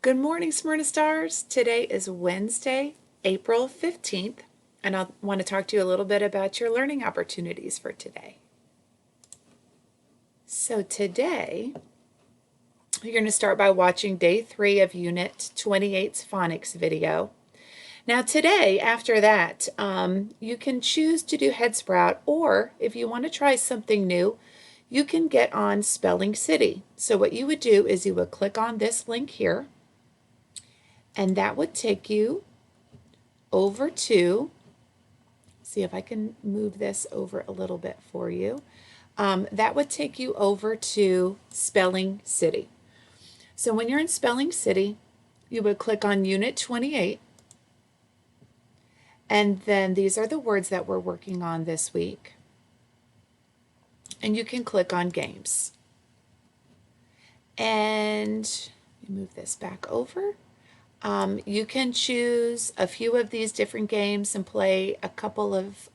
Good morning, Smyrna Stars. Today is Wednesday, April 15th, and I want to talk to you a little bit about your learning opportunities for today. So today, you're going to start by watching day 3 of Unit 28's phonics video. Now today, after that, you can choose to do Headsprout, or if you want to try something new, you can get on Spelling City. So what you would do is you would click on this link here, and that would take you over to, see if I can move this over a little bit for you. That would take you over to Spelling City. So when you're in Spelling City, you would click on Unit 28, and then these are the words that we're working on this week. And you can click on Games. And move this back over. You can choose a few of these different games and play a couple of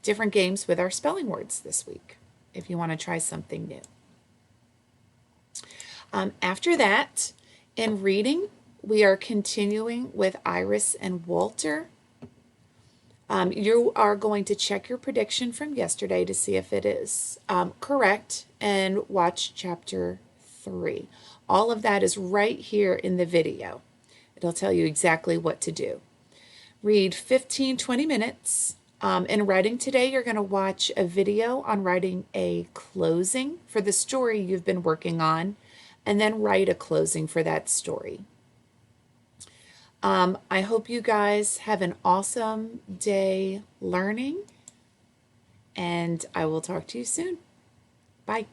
different games with our spelling words this week if you want to try something new. After that, in reading, we are continuing with Iris and Walter. You are going to check your prediction from yesterday to see if it is correct and watch chapter 3. All of that is right here in the video. It'll tell you exactly what to do. Read 15-20 minutes. In writing today, you're going to watch a video on writing a closing for the story you've been working on, and then write a closing for that story. I hope you guys have an awesome day learning, and I will talk to you soon. Bye.